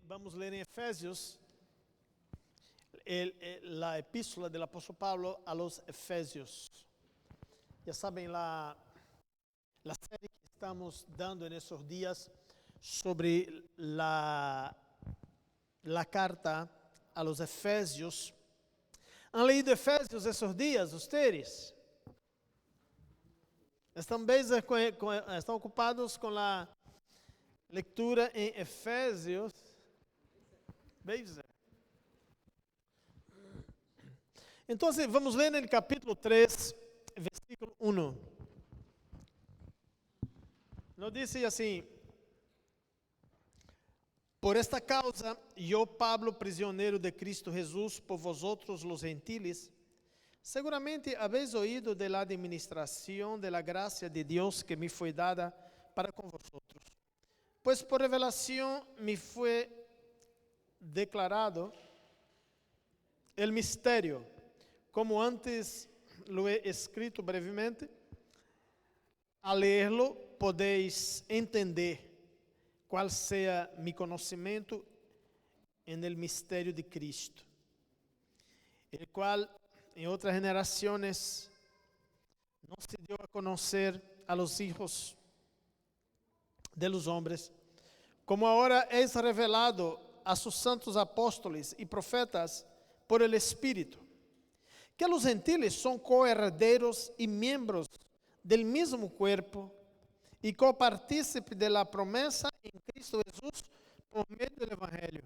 vamos ler en Efesios, la epístola del apóstol Pablo a los Efesios. Ya saben, la serie que estamos dando en estos días sobre la carta a los Efesios. ¿Han leído Efesios esos días ustedes? Estão ocupados com a leitura em Efésios? Então, vamos ler no capítulo 3, versículo 1. Nos diz assim: Por esta causa, eu, Pablo, prisioneiro de Cristo Jesus, por vosotros los gentiles, seguramente habéis oído de la administración de la gracia de Dios que me fue dada para con vosotros. Pues por revelación me fue declarado el misterio, como antes lo he escrito brevemente. Al leerlo podéis entender cuál sea mi conocimiento en el misterio de Cristo, el cual en otras generaciones no se dio a conocer a los hijos de los hombres, como ahora es revelado a sus santos apóstoles y profetas por el Espíritu, que los gentiles son coherederos y miembros del mismo cuerpo y copartícipes de la promesa en Cristo Jesús por medio del Evangelio,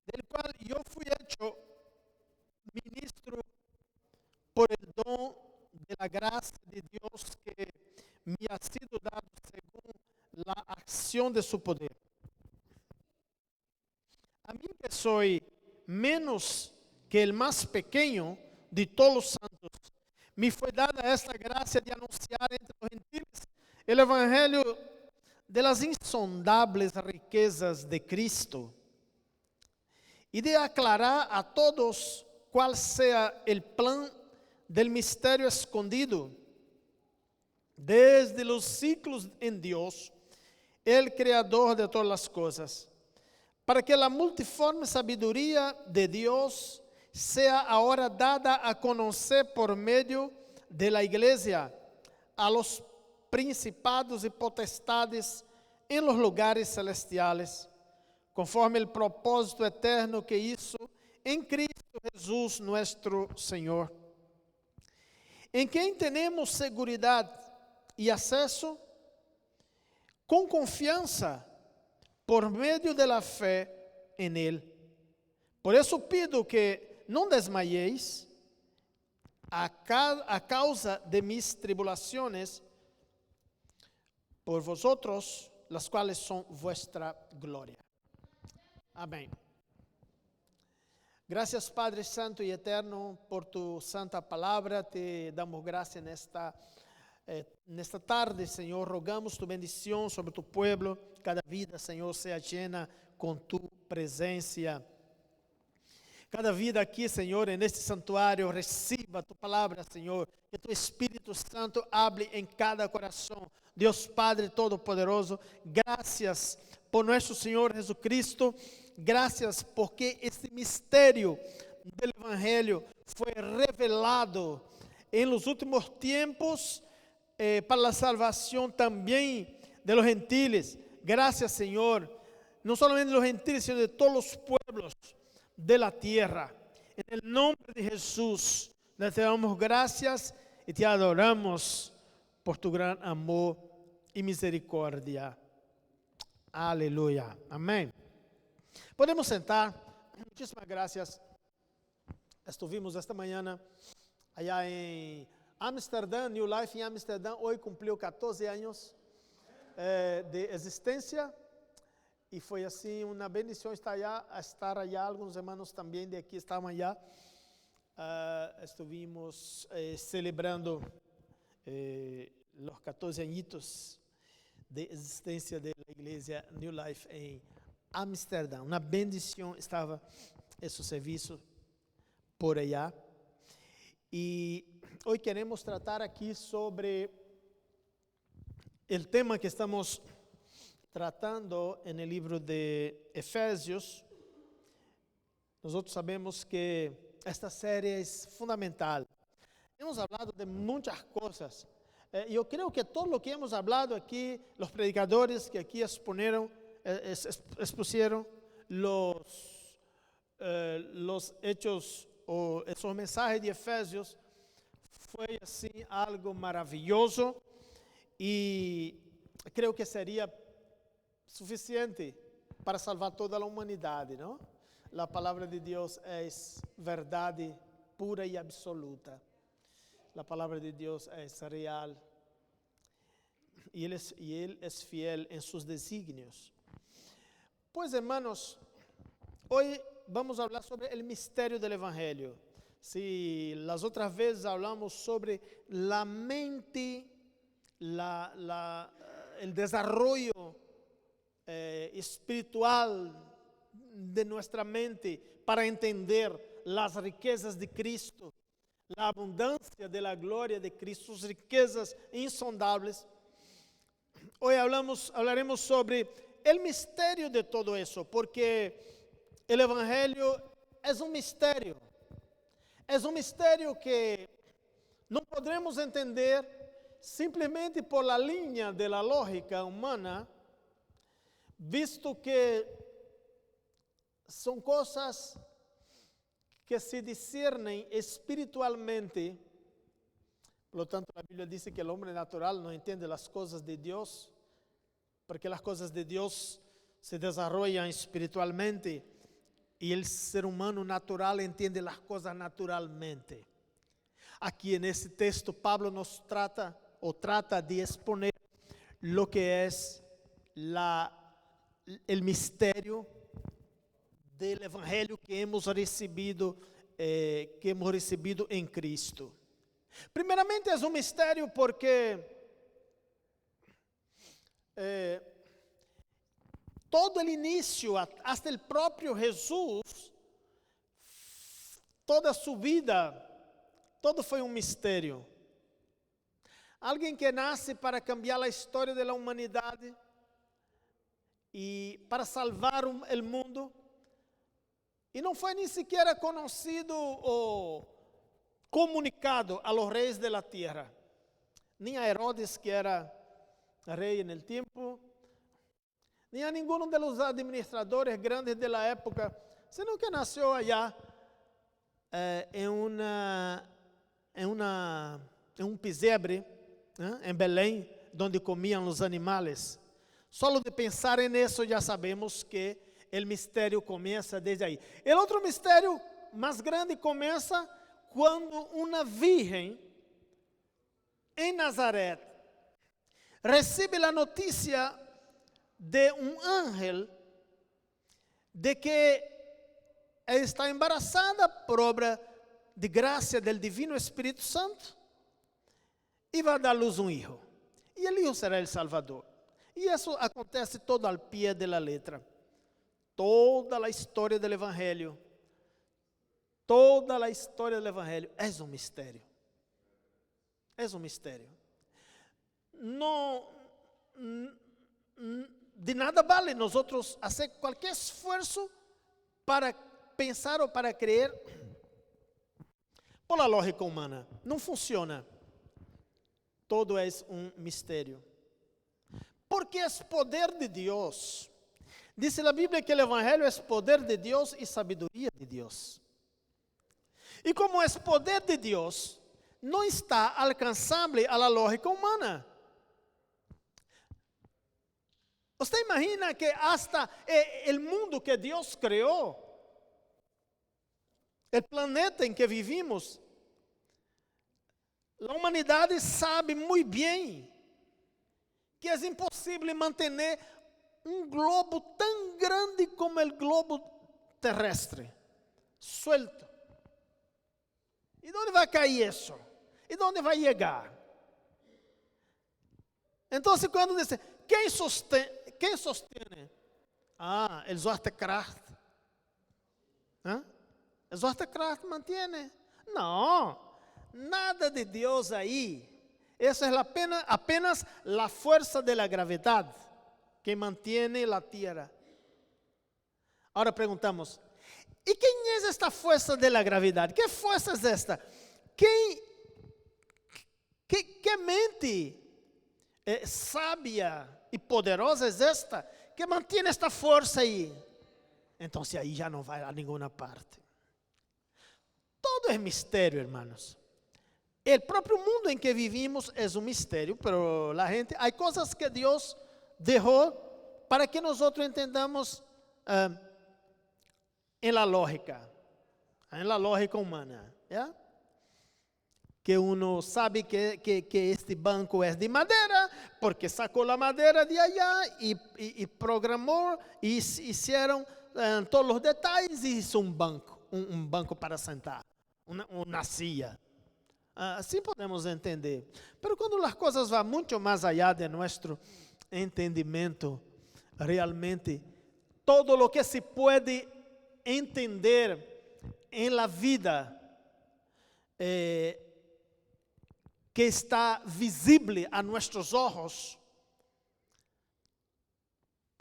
del cual yo fui hecho ministro por el don de la gracia de Dios que me ha sido dado según la acción de su poder. A mí que soy menos que el más pequeño de todos los santos, me fue dada esta gracia de anunciar entre los gentiles el evangelio de las insondables riquezas de Cristo y de aclarar a todos cuál sea el plan del misterio escondido desde los siglos en Dios, el creador de todas las cosas, para que la multiforme sabiduría de Dios sea ahora dada a conocer por medio de la iglesia a los principados y potestades en los lugares celestiales, conforme el propósito eterno que hizo en Cristo Jesús nuestro Señor, en quien tenemos seguridad y acceso con confianza por medio de la fe en Él. Por eso pido que no desmayéis a causa de mis tribulaciones por vosotros, las cuales son vuestra gloria. Amén. Gracias, Padre Santo y Eterno, por tu santa palabra. Te damos gracias nesta tarde, Senhor. Rogamos tu bendición sobre tu pueblo. Cada vida, Senhor, sea llena con tu presencia. Cada vida aqui, Senhor, neste santuário, reciba tu palavra, Senhor. Que tu Espírito Santo hable em cada coração. Deus Padre Todo-Poderoso, graças por nosso Senhor Jesucristo. Graças porque este mistério do Evangelho foi revelado em los últimos tempos para a salvação também de los gentiles. Graças, Senhor, não somente de los gentiles, sino de todos os pueblos de la tierra. En el nombre de Jesús, te damos gracias y te adoramos por tu gran amor y misericordia. Aleluya. Amén. Podemos sentar. Muchísimas gracias. Estuvimos esta mañana allá en Amsterdã, New Life en Amsterdã. Hoy cumplió 14 años de existencia. E foi assim uma bendição estar allá. Alguns irmãos também de aqui estavam allá. Estuvimos celebrando os 14 añitos de existência da igreja New Life em Amsterdã. Uma bendição estava esse serviço por allá. E hoje queremos tratar aqui sobre o tema que estamos tratando en el libro de Efesios. Nosotros sabemos que esta serie es fundamental. Hemos hablado de muchas cosas. Yo creo que todo lo que hemos hablado aquí, los predicadores que aquí expusieron los hechos o esos mensajes de Efesios, fue así algo maravilloso y creo que sería suficiente para salvar toda la humanidad, ¿no? La palabra de Dios es verdad pura y absoluta. La palabra de Dios es real y Él es fiel en sus designios. Pues hermanos, hoy vamos a hablar sobre el misterio del Evangelio. Si las otras veces hablamos sobre la mente, el desarrollo espiritual de nuestra mente para entender las riquezas de Cristo, la abundancia de la gloria de Cristo, sus riquezas insondables. Hoy hablaremos sobre el misterio de todo eso, porque el Evangelio es un misterio. Es un misterio que no podremos entender simplesmente por la línea de la lógica humana, visto que son cosas que se disciernen espiritualmente. Por lo tanto, la Biblia dice que el hombre natural no entiende las cosas de Dios, porque las cosas de Dios se desarrollan espiritualmente y el ser humano natural entiende las cosas naturalmente. Aquí en este texto Pablo nos trata de exponer lo que es el misterio del Evangelio que hemos recibido en Cristo. Primeramente es un misterio porque todo el inicio, hasta el propio Jesús, toda su vida, todo fue un misterio. Alguien que nace para cambiar la historia de la humanidad y para salvar el mundo, y no fue ni siquiera conocido o comunicado a los reyes de la tierra, ni a Herodes, que era rey en el tiempo, ni a ninguno de los administradores grandes de la época, sino que nació allá en un pesebre, en Belén, donde comían los animales. Solo de pensar en eso ya sabemos que el misterio comienza desde ahí. El otro misterio más grande comienza cuando una virgen en Nazaret recibe la noticia de un ángel de que está embarazada por obra de gracia del Divino Espíritu Santo y va a dar luz un hijo. Y el hijo será el Salvador. Y eso acontece todo al pie de la letra. Toda la historia del Evangelio, es un misterio. Es un misterio. No, de nada vale nosotros hacer cualquier esfuerzo para pensar o para creer por la lógica humana. No funciona. Todo es un misterio. Porque es poder de Dios. Dice la Biblia que el Evangelio es poder de Dios y sabiduría de Dios. Y como es poder de Dios, no está alcanzable a la lógica humana. Usted imagina que hasta el mundo que Dios creó, el planeta en que vivimos, la humanidad sabe muy bien que es imposible mantener un globo tan grande como el globo terrestre, suelto. ¿Y dónde va a caer eso? ¿Y dónde va a llegar? Entonces cuando dice, ¿quién sostiene? El Zwaartekracht. ¿El Zwaartekracht mantiene? No, nada de Dios ahí. Eso es apenas la fuerza de la gravedad. que mantiene la tierra. Ahora preguntamos, ¿y quién es esta fuerza de la gravedad? ¿Qué fuerza es esta? ¿Qué mente sabia y poderosa es esta que mantiene esta fuerza ahí? Entonces ahí ya no va a ninguna parte. Todo es misterio, hermanos. El propio mundo en que vivimos es un misterio, pero la gente, hay cosas que Dios dejó para que nosotros entendamos en la lógica humana, ¿ya? Que uno sabe que este banco es de madera, porque sacó la madera de allá y programó, y hicieron todos los detalles y hizo un banco para sentar, una silla. Así podemos entender. Pero cuando las cosas van mucho más allá de nuestro entendimiento, realmente todo lo que se puede entender en la vida que está visible a nuestros ojos,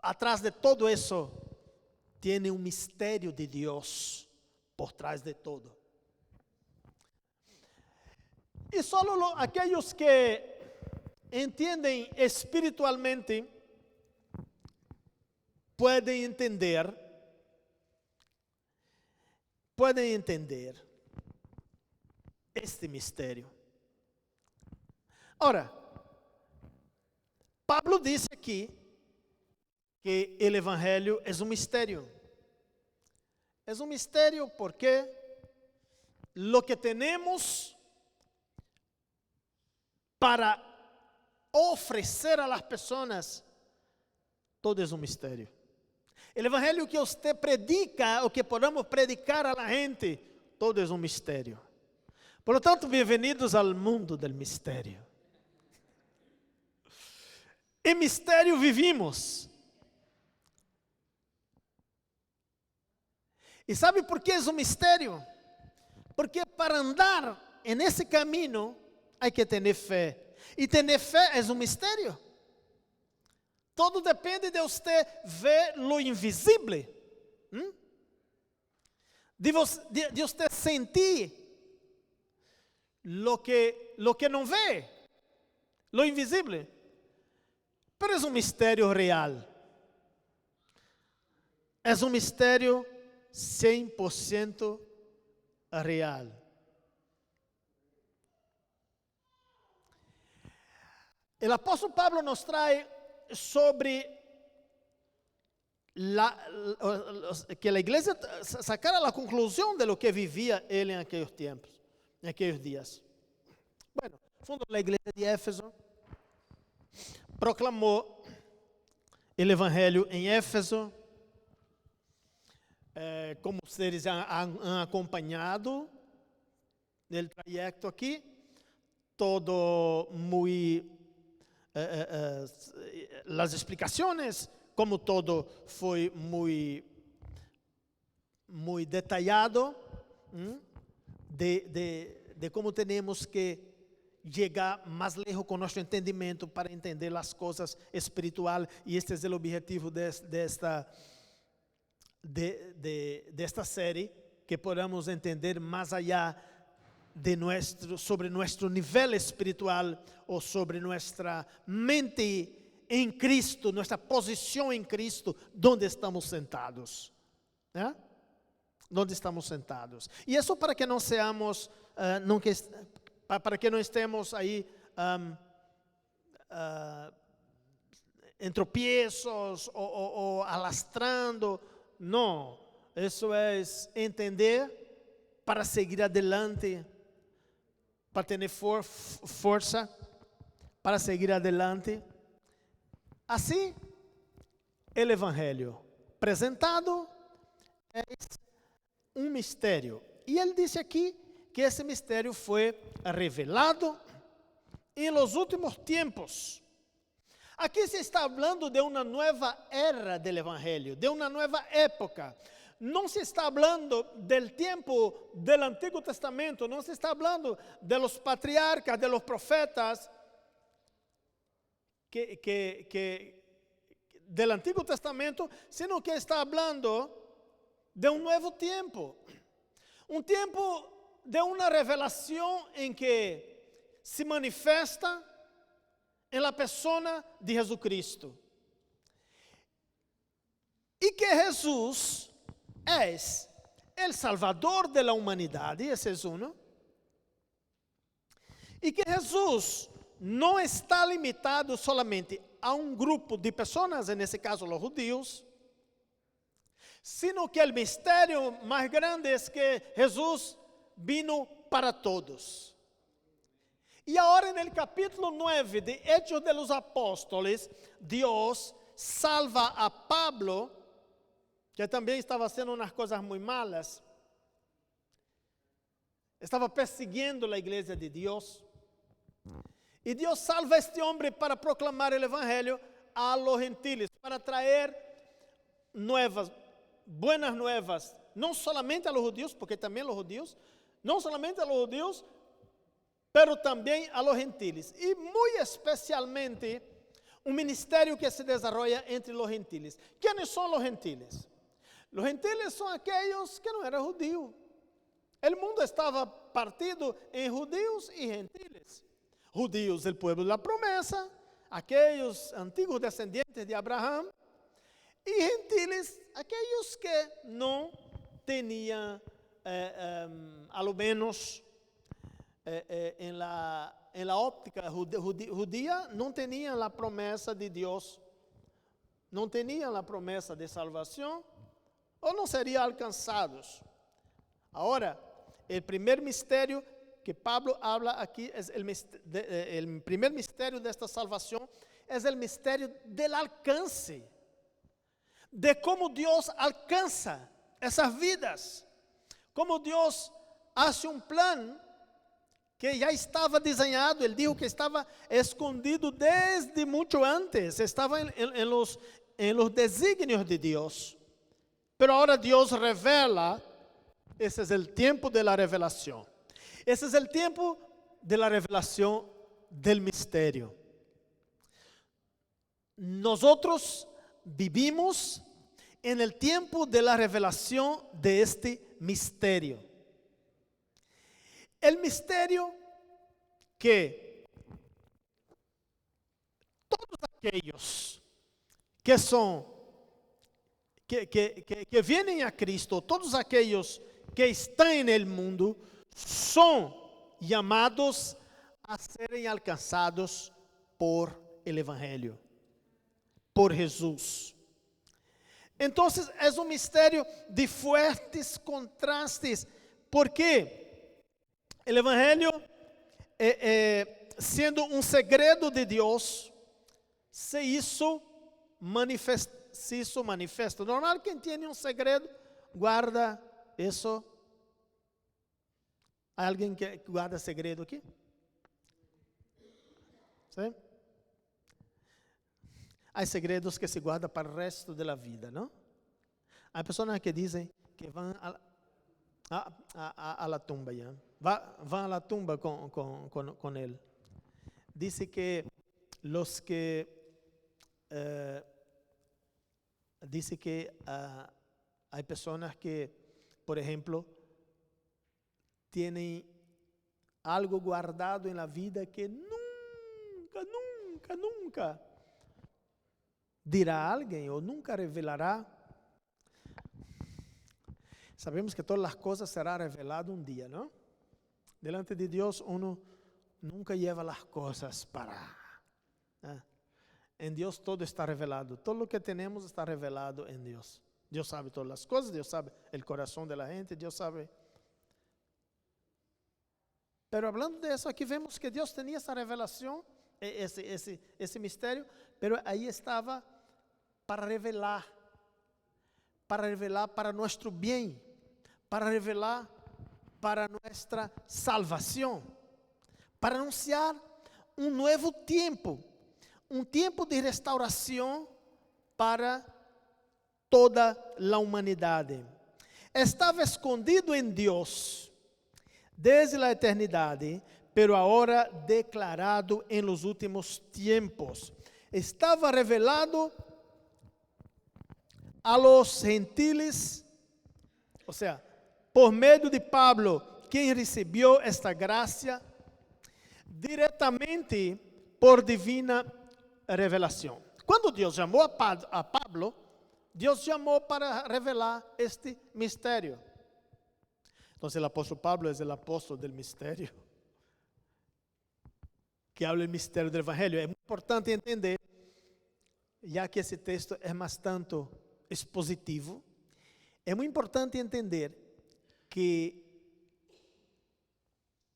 atrás de todo eso tiene un misterio de Dios por trás de todo. Y solo aquellos que entienden espiritualmente pueden entender este misterio. Ahora, Pablo dice aquí que el evangelio es un misterio. Es un misterio porque lo que tenemos para ofrecer a las personas, todo es un misterio. El evangelio que usted predica o que podamos predicar a la gente, todo es un misterio. Por lo tanto, bienvenidos al mundo del misterio. En misterio vivimos. ¿Y sabe por qué es un misterio? Porque para andar en ese camino hay que tener fe. Y tener fe es un misterio. Todo depende de usted ver lo invisible. De usted sentir lo que no ve, lo invisible. Pero es un misterio real. Es un misterio 100% real. El apóstol Pablo nos trae sobre que la iglesia sacara la conclusión de lo que vivía él en aquellos tiempos, en aquellos días. Bueno, fundó la iglesia de Éfeso, proclamó el evangelio en Éfeso, como ustedes han acompanhado el trayecto aquí, todo muy, las explicaciones, como todo fue muy detallado, de cómo tenemos que llegar más lejos con nuestro entendimiento para entender las cosas espirituales, y este es el objetivo de esta serie, que podamos entender más allá de sobre nuestro nivel espiritual o sobre nuestra mente en Cristo, nuestra posición en Cristo, donde estamos sentados. Donde estamos sentados. Y eso para que no seamos, para que no estemos ahí en tropiezos o alastrando. No, eso es entender para seguir adelante, para tener fuerza, para seguir adelante. Así, el evangelio presentado es un misterio. Y él dice aquí que ese misterio fue revelado en los últimos tiempos. Aquí se está hablando de una nueva era del evangelio, de una nueva época. No se está hablando del tiempo del Antiguo Testamento, no se está hablando de los patriarcas, de los profetas, del Antiguo Testamento, sino que está hablando de un nuevo tiempo. Un tiempo de una revelación en que se manifiesta en la persona de Jesucristo. Y que Jesús es el Salvador de la humanidad, ese es uno. Y que Jesús no está limitado solamente a un grupo de personas, en ese caso los judíos, sino que el misterio más grande es que Jesús vino para todos. Y ahora en el capítulo 9 de Hechos de los Apóstoles, Dios salva a Pablo, que también estaba haciendo unas cosas muy malas. Estaba persiguiendo la iglesia de Dios. Y Dios salva a este hombre para proclamar el evangelio a los gentiles, para traer buenas nuevas, no solamente a los judíos, porque también los judíos, no solamente a los judíos, pero también a los gentiles. Y muy especialmente, un ministerio que se desarrolla entre los gentiles. ¿Quiénes son los gentiles? Los gentiles son aquellos que no eran judíos. El mundo estaba partido en judíos y gentiles. Judíos, el pueblo de la promesa, aquellos antiguos descendientes de Abraham, y gentiles, aquellos que no tenían, a lo menos en la óptica judía, no tenían la promesa de Dios, no tenían la promesa de salvación, o no serían alcanzados. Ahora, el primer misterio que Pablo habla aquí, es el primer misterio de esta salvación, es el misterio del alcance, de cómo Dios alcanza esas vidas, cómo Dios hace un plan que ya estaba diseñado. Él dijo que estaba escondido desde mucho antes, estaba en los designios de Dios. Pero ahora Dios revela. Ese es el tiempo de la revelación. Ese es el tiempo de la revelación del misterio. Nosotros vivimos en el tiempo de la revelación de este misterio. El misterio que todos aquellos que son, que vienen a Cristo, todos aquellos que están en el mundo, son llamados a serem alcanzados por el Evangelio, por Jesús. Entonces es un misterio de fuertes contrastes, porque el Evangelio, siendo un segredo de Dios, se hizo manifiesto. Normal, quien tiene un segredo guarda eso. ¿Hay alguien que guarda segredo aquí? ¿Sí? Hay segredos que se guardan para el resto de la vida, ¿no? Hay personas que dicen que van a la tumba ya. Van a la tumba con él. Dice que los que... dice que hay personas que, por ejemplo, tienen algo guardado en la vida que nunca dirá a alguien o nunca revelará. Sabemos que todas las cosas serán reveladas un día, ¿no? Delante de Dios uno nunca lleva las cosas para... En Dios todo está revelado. Todo lo que tenemos está revelado en Dios. Dios sabe todas las cosas, Dios sabe el corazón de la gente, Dios sabe. Pero hablando de eso, aquí vemos que Dios tenía esa revelación, ese misterio, pero ahí estaba para revelar para nuestro bien, para revelar para nuestra salvación, para anunciar un nuevo tiempo, un tiempo de restauración para toda la humanidad. Estava escondido em Deus desde a eternidade, pero agora declarado em los últimos tempos. Estava revelado a los gentiles, o sea, por medio de Pablo, quien recibió esta gracia directamente por divina revelación. Cuando Dios llamó a Pablo, Dios llamó para revelar este misterio. Entonces el apóstol Pablo es el apóstol del misterio, que habla del misterio del evangelio. Es muy importante entender, ya que ese texto es más tanto expositivo, es muy importante entender que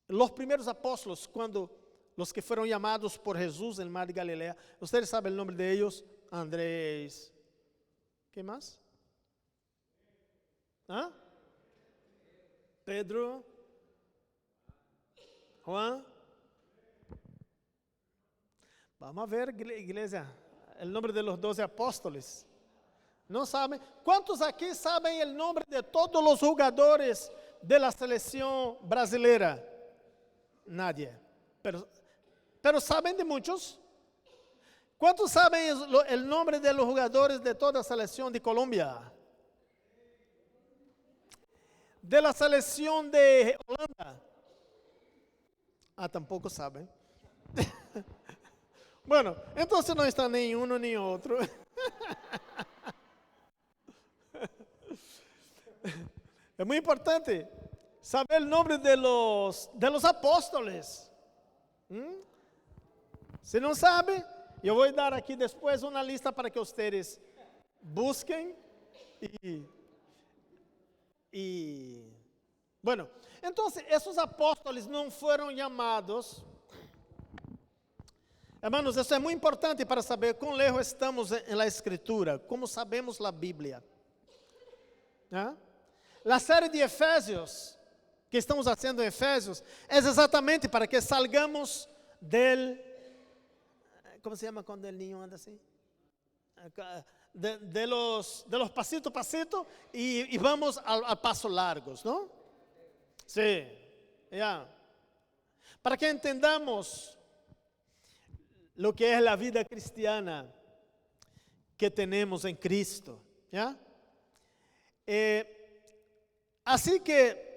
los primeros apóstolos, cuando los que fueron llamados por Jesús en el mar de Galilea, ustedes saben el nombre de ellos: Andrés, ¿qué más? ¿Ah? Pedro, Juan. Vamos a ver, iglesia, el nombre de los 12 apóstoles. ¿No saben? ¿Cuántos aquí saben el nombre de todos los jugadores de la selección brasileña? Nadie. Pero ¿saben de muchos? ¿Cuántos saben el nombre de los jugadores de toda la selección de Colombia? De la selección de Holanda. Tampoco saben. Bueno, entonces no está ni uno ni otro. Es muy importante saber el nombre de los apóstoles. Si no sabe, yo voy a dar aquí después una lista para que ustedes busquen y bueno, entonces esos apóstoles no fueron llamados. Hermanos, isso é muito importante para saber quão lejos estamos na Escritura, como sabemos a Bíblia. A série de Efésios, que estamos fazendo em Efésios, é exatamente para que salgamos como se chama quando o niño anda assim? De los pasito a pasito e vamos a passo largos, não? Sim, para que entendamos lo que es la vida cristiana que tenemos en Cristo. ¿Ya? Así que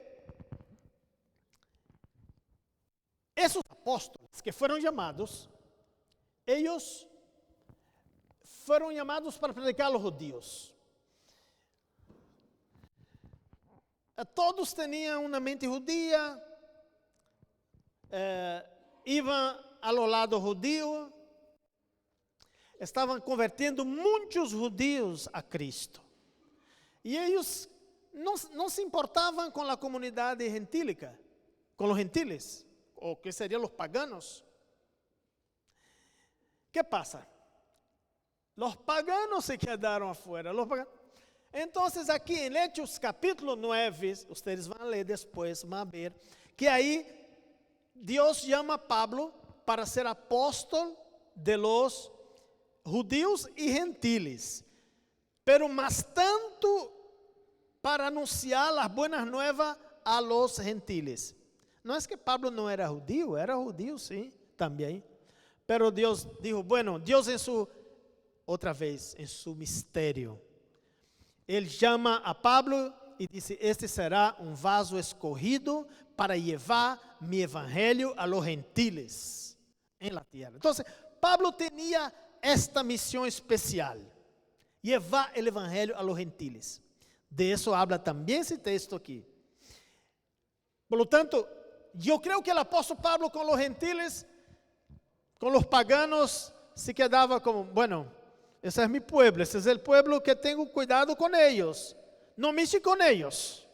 esos apóstoles que fueron llamados, ellos fueron llamados para predicar a los judíos. Todos tenían una mente judía, iban a los lados judíos, estavam convertendo muitos judeus a Cristo. E eles não se importavam com a comunidade gentílica, com os gentiles, ou que seriam os paganos. ¿Qué pasa? Los paganos se quedaron afuera. Entonces aquí en Hechos capítulo 9, ustedes van a leer después, van a ver, que ahí Dios llama a Pablo para ser apóstol de los judíos y gentiles, pero más tanto para anunciar las buenas nuevas a los gentiles. No es que Pablo no era judío sí, también, pero Dios dijo, bueno, Dios en su misterio, Él llama a Pablo y dice, este será un vaso escogido para llevar mi evangelio a los gentiles en la tierra. Entonces, Pablo tenía esta misión especial, llevar el evangelio a los gentiles. De eso habla también ese texto aquí. Por lo tanto, yo creo que el apóstol Pablo con los gentiles, con los paganos, se quedaba como, bueno, ese es mi pueblo, ese es el pueblo que tengo cuidado con ellos. No me hice con ellos.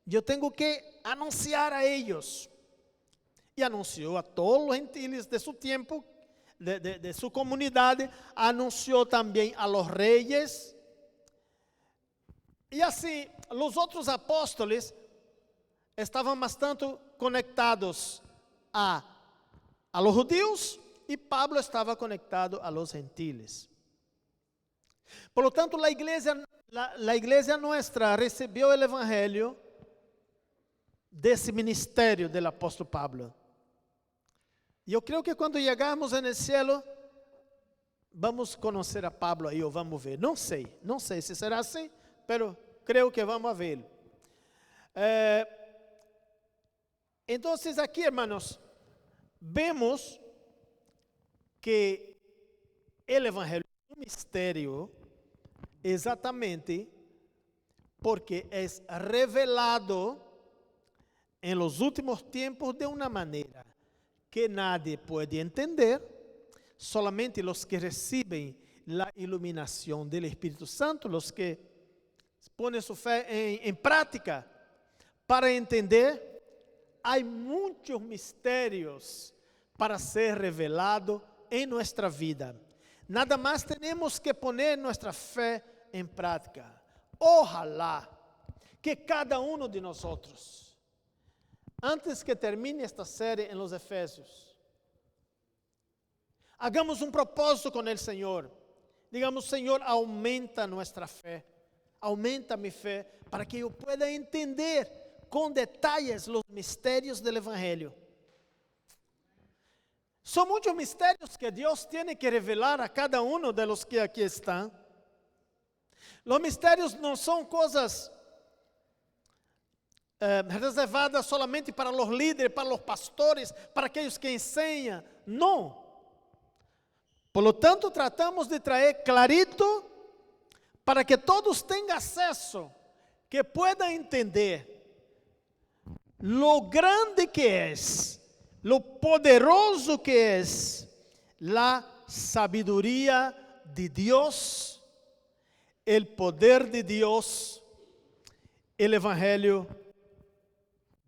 Yo tengo que anunciar a ellos. Y anunció a todos los gentiles de su tiempo, de su comunidad, anunció también a los reyes. Y así, los otros apóstoles estaban bastante conectados a los judíos y Pablo estaba conectado a los gentiles. Por lo tanto, la iglesia nuestra recibió el evangelio de ese ministerio del apóstol Pablo. Yo creo que cuando llegamos en el cielo, vamos conhecer a Pablo aí, ou vamos ver. Não sei se será assim, mas creio que vamos ver. Então, aqui, hermanos, vemos que o Evangelho é um mistério exatamente porque é revelado em los últimos tempos de uma maneira que nadie pode entender, solamente os que recebem a iluminação do Espírito Santo, os que põem sua fé em prática para entender. Há muitos mistérios para ser revelado em nossa vida. Nada mais temos que poner nossa fé em prática. Ojalá que cada um de nós, antes que termine esta série em los Efésios, hagamos um propósito com o Senhor. Digamos, Senhor, aumenta nossa fé, aumenta minha fé, para que eu pueda entender com detalhes os mistérios do Evangelho. São muitos mistérios que Deus tem que revelar a cada um de los que aqui estão. Os mistérios não são coisas reservadas solamente para os líderes, para os pastores, para aqueles que ensinam. Não. Por lo tanto, tratamos de trazer clarito para que todos tenham acesso, que puedan entender lo grande que é, lo poderoso que é a sabedoria de Deus, o poder de Deus, o Evangelho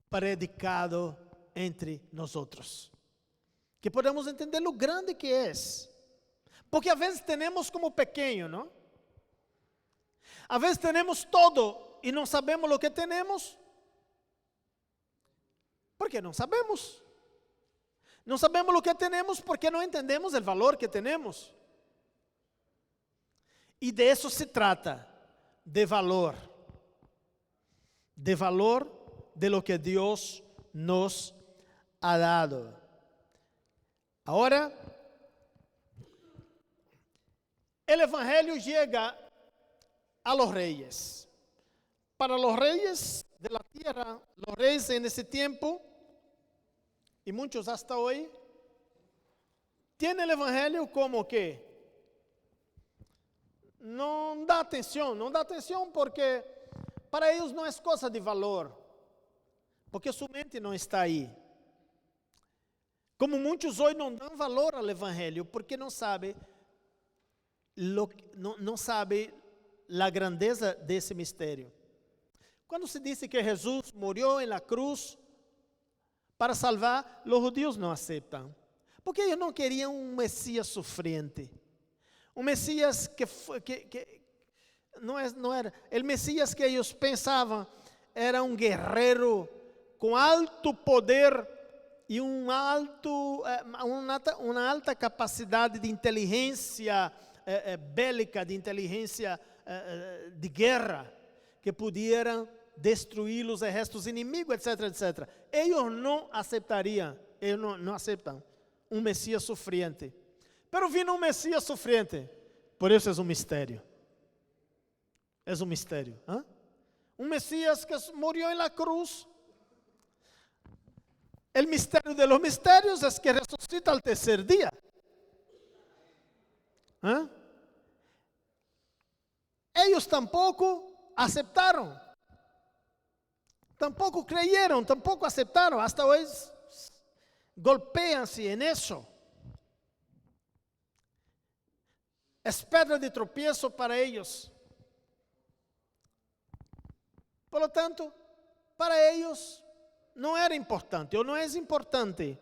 predicado entre nós. Que podemos entender lo grande que é. Porque a vezes temos como pequeno, não? A vezes temos todo e não sabemos o que temos. Porque não sabemos. Não sabemos o que temos porque não entendemos o valor que temos. E de isso se trata, de valor. De valor de lo que Deus nos ha dado. Agora, o Evangelho chega a los reyes. Para los reyes de la tierra, los reyes en ese tiempo, y muchos hasta hoy, tienen el Evangelio como que não dá atenção porque para eles não é coisa de valor, porque sua mente não está aí. Como muitos hoje não dão valor ao Evangelho, porque não sabem não sabe a grandeza desse mistério. Quando se diz que Jesus morreu na cruz para salvar, os judeus não aceitam, porque eles não queriam um Messias sofrente, um Messias que não era, o Messias que eles pensavam era um guerreiro com alto poder e uma alta capacidade de inteligência bélica, de inteligência de guerra, que pudieran destruir os exércitos inimigos, etc, etc. Eles não aceitariam, eles não aceitam um Messias sofriente. Pero vino um Messias sofriente, por isso é um mistério. É um mistério. ¿Eh? Um Messias que morreu na cruz. O mistério de los misterios es que ressuscita al tercer día. ¿Eh? Ellos tampoco aceptaron, tampoco creyeron, tampoco aceptaron. Hasta hoy golpean-se en eso. Es pedra de tropiezo para ellos. Por lo tanto, para ellos não era importante, ou não é importante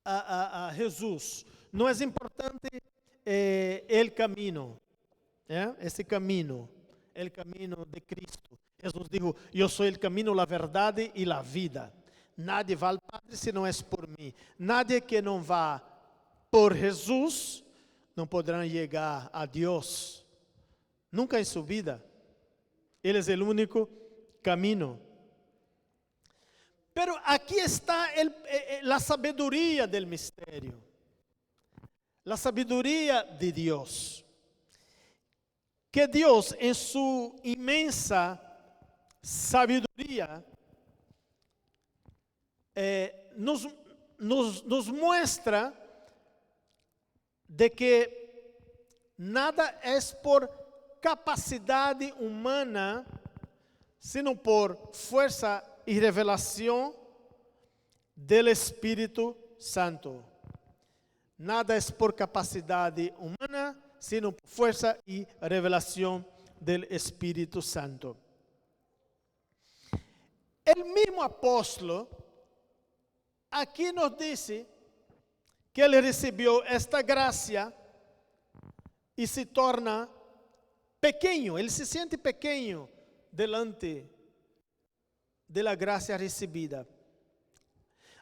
a Jesus, não é importante o caminho, esse caminho, o caminho de Cristo. Jesus dijo: eu sou o caminho, a verdade e a vida. Nadie vai ao Padre se não é por mim. Nadie que não vá por Jesus não poderá chegar a Deus, nunca em sua vida. Ele é o único caminho. Pero aqui está a sabedoria del mistério. la sabiduría de Dios. Que Dios en su inmensa sabiduría nos muestra de que nada es por capacidad humana, sino por fuerza y revelación del Espíritu Santo. Nada es por capacidad humana, sino por fuerza y revelación del Espíritu Santo. El mismo apóstolo aquí nos dice que él recibió esta gracia y se torna pequeño, él se siente pequeño delante de la gracia recibida.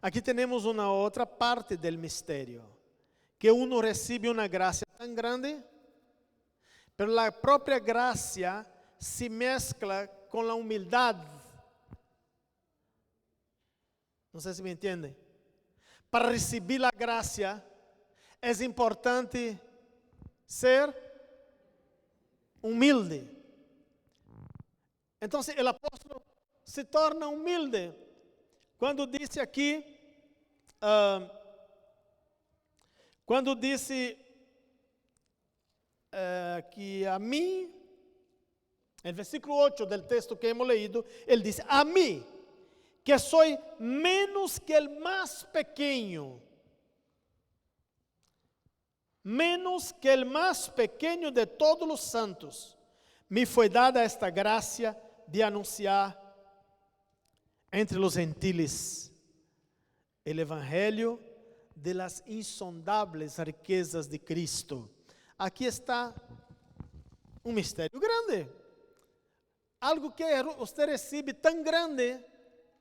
Aquí tenemos una otra parte del misterio, que uno recibe una gracia tan grande, pero la propia gracia se mezcla con la humildad. No sé si me entiende. Para recibir la gracia es importante ser humilde. Entonces el apóstolo se torna humilde quando disse aqui, quando disse que a mim, no versículo 8 del texto que hemos leído, ele disse: a mim, que sou menos que el mais pequeno, menos que el mais pequeno de todos os santos, me foi dada esta gracia de anunciar entre os gentiles o evangelho de las insondables riquezas de Cristo. Aqui está um mistério grande, algo que você recebe tão grande,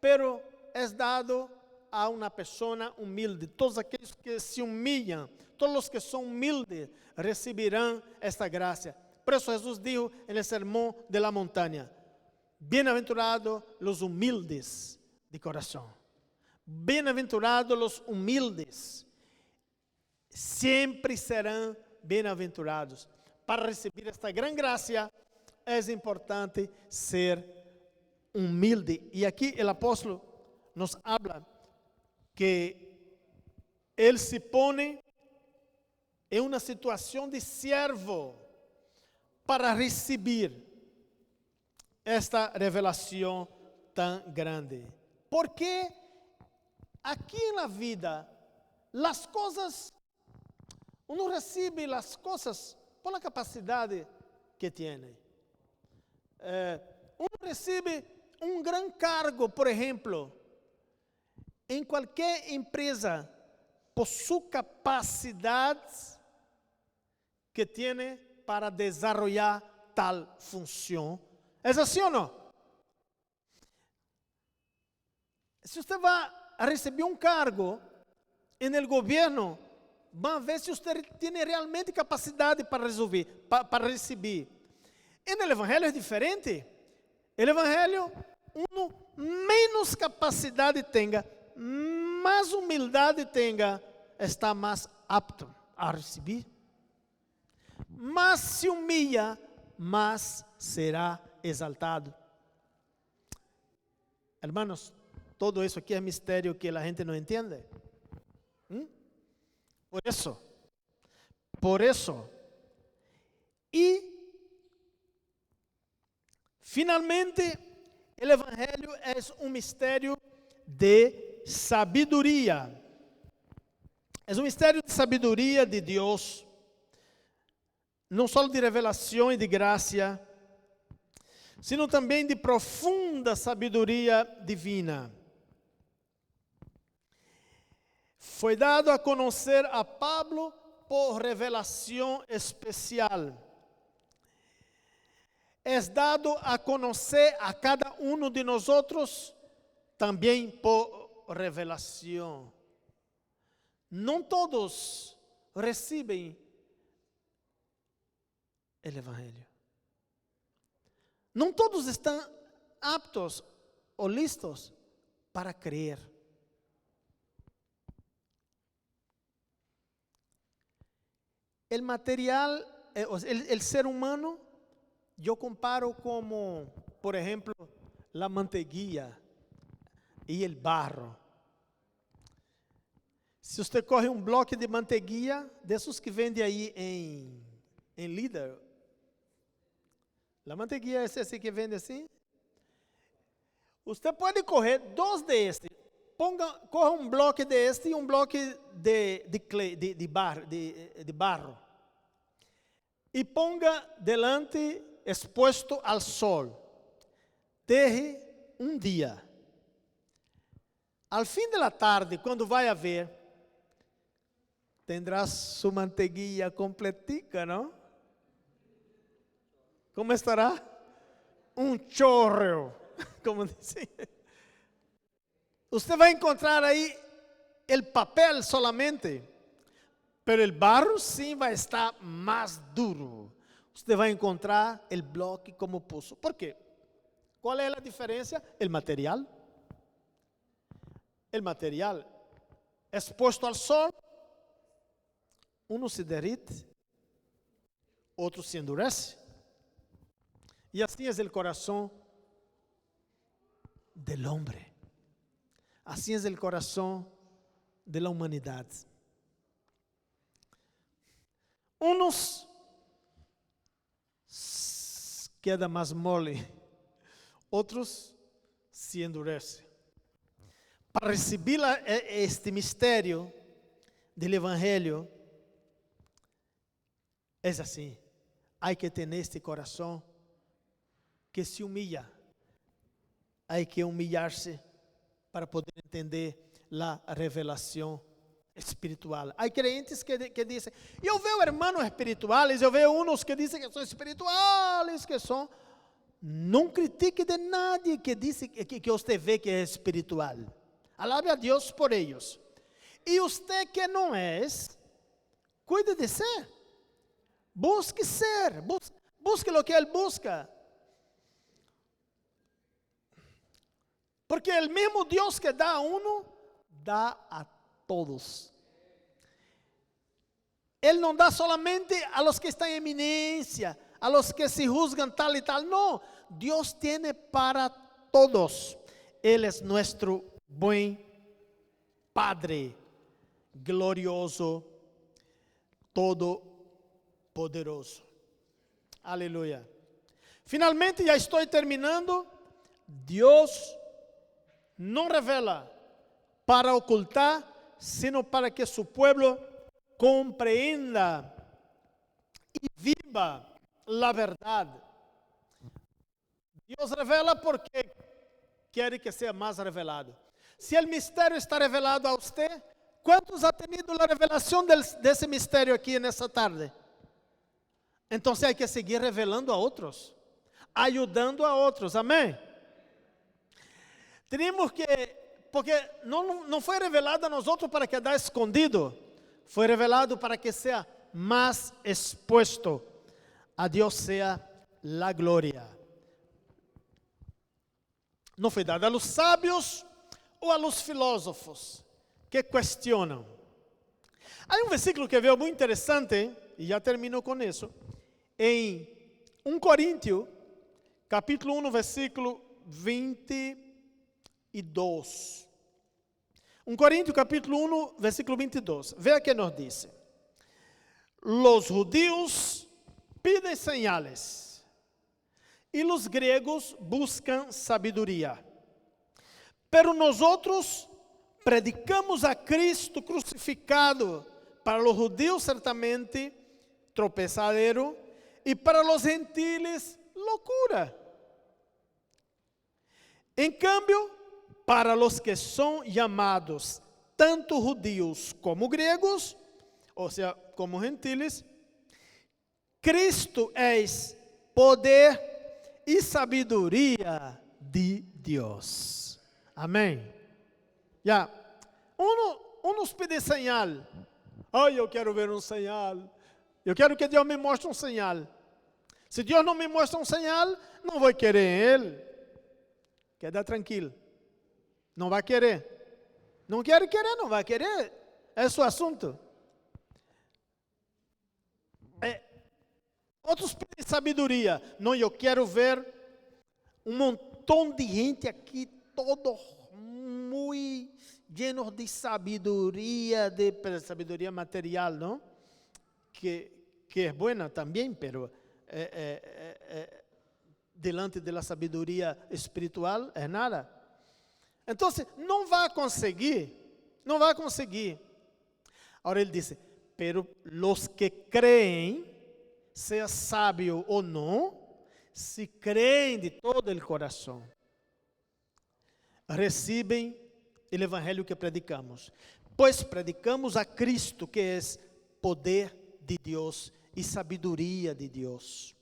pero es dado a una persona humilde. Todos aquellos que se humillan, todos los que son humildes, recibirán esta gracia. Por eso Jesús dijo en el sermón de la montaña: bienaventurados los humildes de corazón. Bienaventurados los humildes. Siempre serán bienaventurados. Para recibir esta gran gracia, es importante ser humilde. Y aquí el apóstolo nos habla que él se pone en una situación de siervo para recibir esta revelación tan grande. Porque aquí en la vida, las cosas, uno recibe las cosas por la capacidad que tiene. Uno recibe un gran cargo, por ejemplo, en cualquier empresa, por su capacidad que tiene para desarrollar tal función. ¿Es así o no? Si usted va a recibir un cargo en el gobierno, van a ver si usted tiene realmente capacidad para recibir. En el evangelio es diferente. El evangelio, uno menos capacidad tenga, más humildad tenga, está más apto a recibir. Más se humilla, más será exaltado. Hermanos, todo eso aquí es misterio que la gente no entiende. Por eso. Y finalmente, el evangelio es un misterio de sabiduría. Es un misterio de sabiduría de Dios, não só de revelação e de graça, sino também de profunda sabedoria divina. Foi dado a conhecer a Pablo por revelação especial. É dado a conhecer a cada um de nós também por revelação. Não todos recebem o Evangelho. Não todos estão aptos ou listos para crer. el material, el ser humano, yo comparo como, por ejemplo, la mantequilla y el barro. Se você corre um bloco de mantequilla, desses que vende aí em Lidl, a mantequilla é esse que vende assim. Você pode correr 2 destes. Corra um bloco deste e um bloco de barro. E ponga delante, exposto ao sol. Deje um dia. Al fim da tarde, quando vai a ver, tendrá sua mantequilla completica, não? Como estará? Um chorro, como dizem. Você vai encontrar aí o papel solamente, pero o barro sim vai estar mais duro. Você vai encontrar o bloco como puso. Por quê? Qual é a diferença? O material. O material exposto ao sol, um se derrite, outro se endurece. E assim é o coração del hombre. Assim é o coração de la humanidade. Uns queda mais mole, outros se endurecem. Para receber este mistério do Evangelho, é assim. Há que ter este coração que se humilha. Há que humilhar-se para poder entender a revelação espiritual. Há crentes que dizem, eu vejo irmãos espirituais, eu vejo uns que dizem que são espirituais, que são. Não critique de nadie que diz que você vê que é espiritual. Alabe a Deus por eles. E você que não é, cuide de ser. Busque ser. Busque o que Ele busca. Porque o mesmo Deus que dá a um, dá a todos. Ele não dá solamente a los que estão em eminência, a los que se juzgan tal e tal. Não, Deus tem para todos. Ele é nosso bom Padre, glorioso, todo-poderoso. Aleluia. Finalmente, já estou terminando. Deus não revela para ocultar, sino para que su pueblo compreenda e viva a verdade. Deus revela porque quer que seja mais revelado. Se o mistério está revelado a você, quantos ha tenido a revelação desse mistério aqui nessa tarde? Então, há que seguir revelando a outros, ajudando a outros, amém? Temos que, porque não foi revelado a nós outros para quedar escondido, foi revelado para que seja mais exposto. A Deus seja a glória. Não foi dado a los sábios ou a los filósofos que questionam. Há um versículo que veio muito interessante, e já termino com isso, em 1 Coríntios, capítulo 1, versículo 22. 1 Coríntios, capítulo 1, versículo 22. Veja que nos diz: los judíos piden señales, e os gregos buscam sabedoria. Pero nosotros predicamos a Cristo crucificado, para los judíos certamente tropezadero, e para los gentiles loucura. Em cambio, para los que são chamados, tanto judíos como gregos, ou seja, como gentiles, Cristo é poder e sabedoria de Deus. Amém? Já. Uns pedem sinal. Ai, eu quero ver um sinal. Eu quero que Deus me mostre um sinal. Se Deus não me mostra um sinal, não vou querer Ele. Queda tranquilo. Não vai querer. Não quer querer, não vai querer. É seu assunto. Outros pedem sabedoria. Não, eu quero ver um montão de gente aqui, todo muito lleno de sabedoria material, não? Que é buena também, pero delante da sabedoria espiritual é nada. Então, não vai conseguir. Agora ele diz, pero los que creem, seja sábio ou não, se creem de todo o coração, recebem o evangelho que predicamos. Pois predicamos a Cristo, que é poder de Deus e sabedoria de Deus.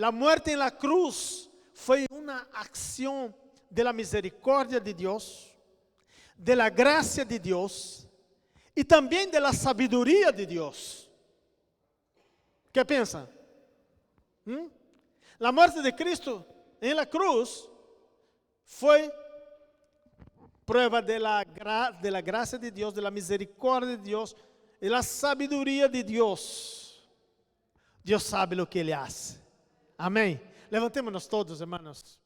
A morte na cruz foi uma ação da misericórdia de Deus, da graça de Deus e também da sabedoria de Deus. ¿Qué piensan? La muerte de Cristo en la cruz fue prueba de la gracia de Dios, de la misericordia de Dios, de la sabiduría de Dios. Dios sabe lo que Ele hace. Amém. Levantémonos todos, hermanos.